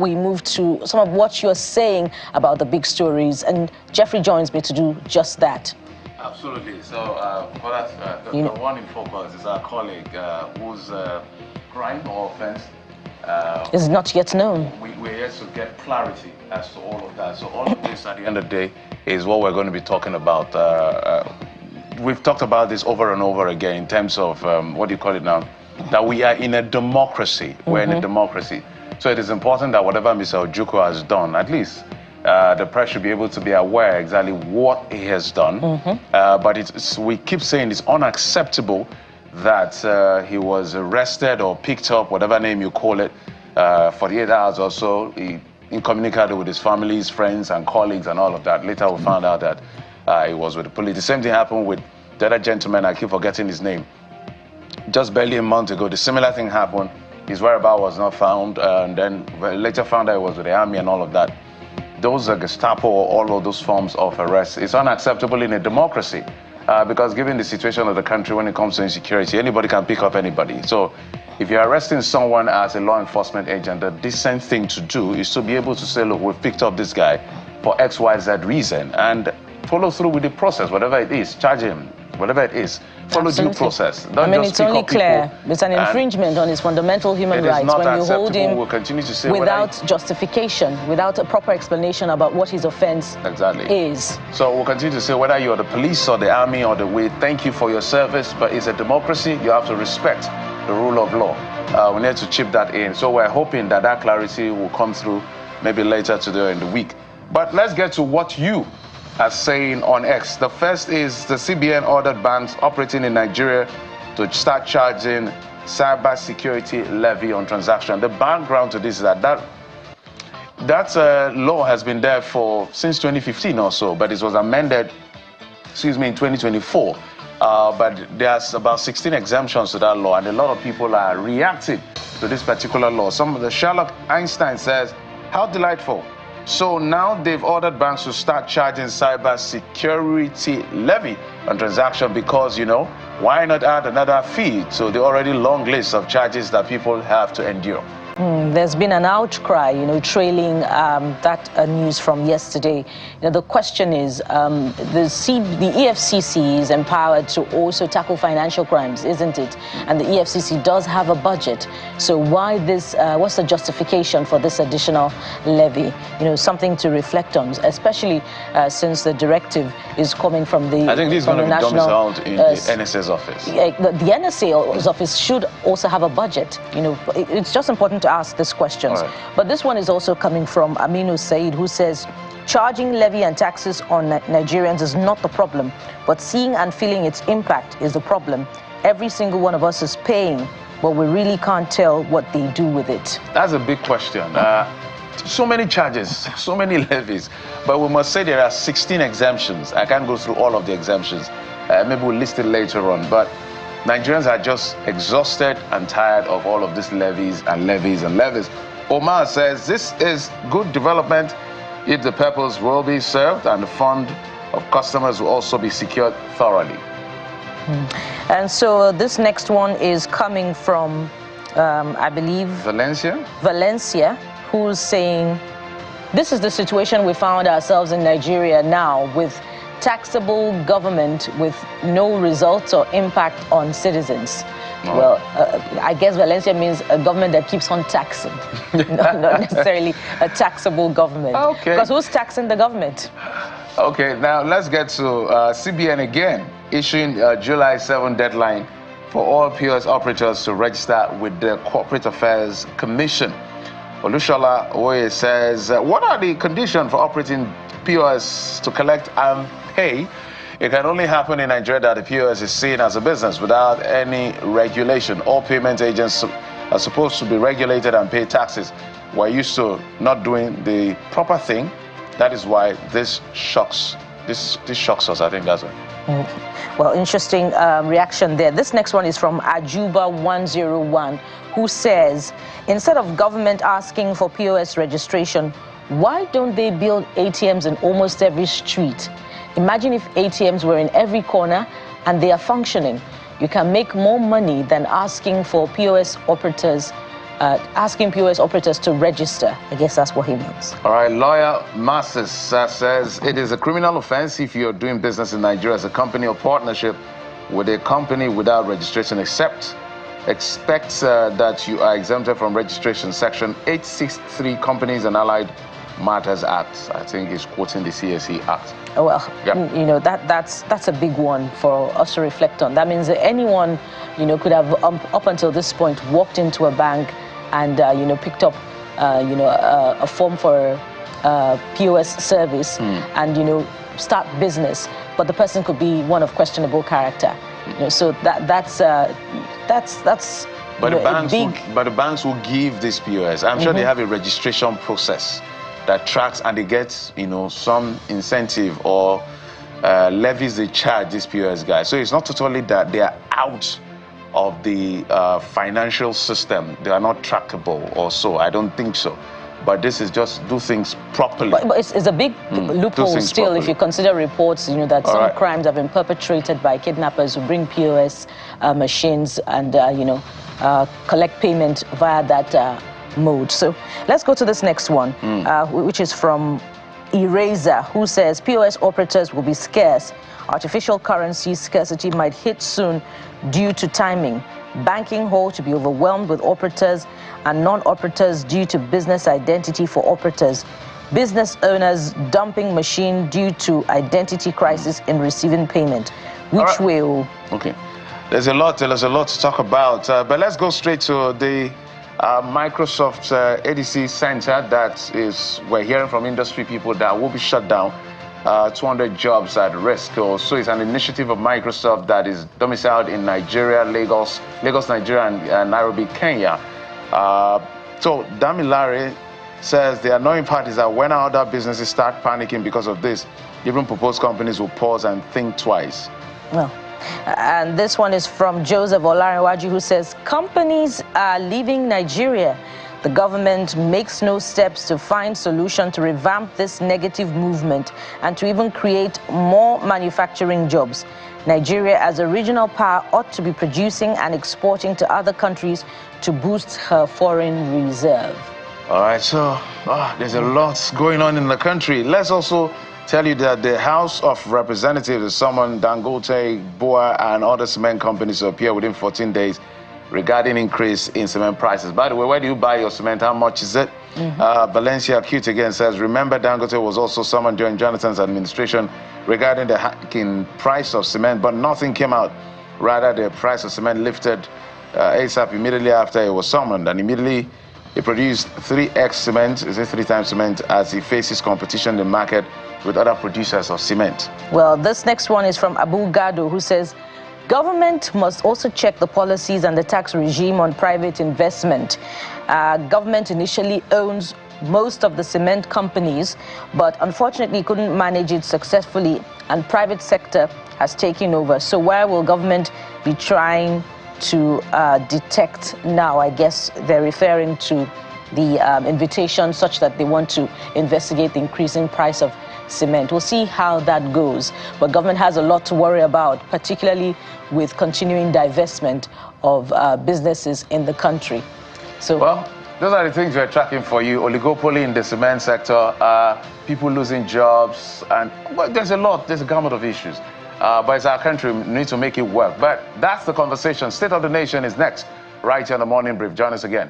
we move to some of what you're saying about the big stories. And Jeffrey joins me to do just that. Absolutely. So, the one in focus is our colleague whose crime or offense is not yet known. We're yet to get clarity as to all of that. So all of this at the end of the day is what we're going to be talking about. We've talked about this over and over again in terms of, what do you call it now? That we are in a democracy. We're in a democracy. So it is important that whatever Mr. Ojukwu has done, at least the press should be able to be aware exactly what he has done. But we keep saying it's unacceptable that he was arrested or picked up, whatever name you call it, 48 hours or so. He communicated with his family, his friends and colleagues and all of that. Later we found out that he was with the police. The same thing happened with the other gentleman, I keep forgetting his name. Just barely a month ago, the similar thing happened. His whereabouts was not found, and then later found out he was with the army and all of that. Those are Gestapo, all of those forms of arrest. It's unacceptable in a democracy because given the situation of the country when it comes to insecurity, anybody can pick up anybody. So if you're arresting someone as a law enforcement agent, the decent thing to do is to be able to say, look, we've picked up this guy for X, Y, Z reason, and follow through with the process, whatever it is, charge him, whatever it is. Follow due process. I mean, it's only clear. It's an infringement on his fundamental human rights when you hold him without justification, without a proper explanation about what his offense is. So we'll continue to say whether you're the police or the army or we thank you for your service, but it's a democracy. You have to respect the rule of law. We need to chip that in. So we're hoping that that clarity will come through maybe later today in the week. But let's get to what you are saying on X. The first is the CBN ordered banks operating in Nigeria to start charging cybersecurity levy on transaction. The background to this is that law has been there since 2015 or so, but it was amended, in 2024. But there's about 16 exemptions to that law, and a lot of people are reacting to this particular law. Some of the Sherlock Einstein says, how delightful. So now they've ordered banks to start charging cybersecurity levy on transaction because, why not add another fee to the already long list of charges that people have to endure? There's been an outcry, trailing that news from yesterday. The question is, the EFCC is empowered to also tackle financial crimes, isn't it? And the EFCC does have a budget. So why this? What's the justification for this additional levy? Something to reflect on, especially since the directive is coming from the I think this is going to be domiciled in the NSA's office. The NSA's office should also have a budget. It's just important to ask these questions. Right. But this one is also coming from Aminu Said, who says, charging levy and taxes on Nigerians is not the problem, but seeing and feeling its impact is the problem. Every single one of us is paying, but we really can't tell what they do with it. That's a big question. So many charges, so many levies, but we must say there are 16 exemptions. I can't go through all of the exemptions. Maybe we'll list it later on, but Nigerians are just exhausted and tired of all of these levies and levies and levies. Omar says this is good development if the purpose will be served and the fund of customers will also be secured thoroughly. And so this next one is coming from, I believe, Valencia, who's saying, this is the situation we found ourselves in Nigeria now, with taxable government with no results or impact on citizens. Oh. Well, I guess Valencia means a government that keeps on taxing, not necessarily a taxable government. Okay. Because who's taxing the government? Okay, now let's get to CBN again, issuing July 7 deadline for all POS operators to register with the Corporate Affairs Commission. Olushola Oye says, what are the conditions for operating POS to collect and pay? It can only happen in Nigeria that the POS is seen as a business without any regulation. All payment agents are supposed to be regulated and pay taxes. We're used to not doing the proper thing. That is why this shocks us. I think that's it. Well, interesting reaction there. This next one is from Ajuba101, who says, instead of government asking for POS registration, why don't they build ATMs in almost every street? Imagine if ATMs were in every corner and they are functioning. You can make more money than asking for POS operators asking POS operators to register. I guess that's what he means. All right, lawyer Masters says it is a criminal offense if you're doing business in Nigeria as a company or partnership with a company without registration, expect that you are exempted from registration. Section 863 Companies and Allied Matters Act. I think he's quoting the CSE Act. Well, you know, that's a big one for us to reflect on. That means that anyone, you know, could have up until this point walked into a bank and you know, picked up a form for POS service and you know, start business, but the person could be one of questionable character. You know, so that's but the banks will give this POS. I'm sure they have a registration process that tracks, and they get, you know, some incentive or levies they charge these POS guys. So it's not totally that they are out of the financial system. They are not trackable or so. I don't think so. But this is just do things properly. But it's a big loophole still properly. If you consider reports, you know, that some crimes have been perpetrated by kidnappers who bring POS machines and, you know, collect payment via that mode. So let's go to this next one, which is from Eraser, who says POS operators will be scarce. Artificial currency scarcity might hit soon due to timing. Banking hall to be overwhelmed with operators and non-operators due to business identity for operators. Business owners dumping machine due to identity crisis in receiving payment. Which will... Okay. There's a lot to talk about, but let's go straight to the Microsoft ADC Center that we're hearing from industry people that will be shut down. 200 jobs at risk. So it's an initiative of Microsoft that is domiciled in Nigeria, Lagos, Nigeria, and Nairobi, Kenya. So Damilare says the annoying part is that when other businesses start panicking because of this, even proposed companies will pause and think twice. Well, and this one is from Joseph Olarinwaju, who says companies are leaving Nigeria. The government makes no steps to find solution to revamp this negative movement and to even create more manufacturing jobs. Nigeria, as a regional power, ought to be producing and exporting to other countries to boost her foreign reserve. All right, so there's a lot going on in the country. Let's also tell you that the House of Representatives has summoned Dangote, Boa, and other cement companies to appear within 14 days regarding increase in cement prices. By the way, where do you buy your cement? How much is it? Valencia Cute again says, remember Dangote was also summoned during Jonathan's administration regarding the hike in price of cement, but nothing came out. Rather, the price of cement lifted ASAP immediately after it was summoned, and immediately he produced 3x cement, is it 3 times cement, as he faces competition in the market with other producers of cement. Well, this next one is from Abu Gado, who says, government must also check the policies and the tax regime on private investment. Government initially owns most of the cement companies, but unfortunately couldn't manage it successfully, and private sector has taken over. So where will government be trying to detect now? I guess they're referring to the invitation such that they want to investigate the increasing price of cement. We'll see how that goes. But government has a lot to worry about, particularly with continuing divestment of businesses in the country. So, well, those are the things we're tracking for you. Oligopoly in the cement sector, people losing jobs, and well, there's a gamut of issues. But it's our country, we need to make it work. But that's the conversation. State of the Nation is next, right here on the Morning Brief. Join us again.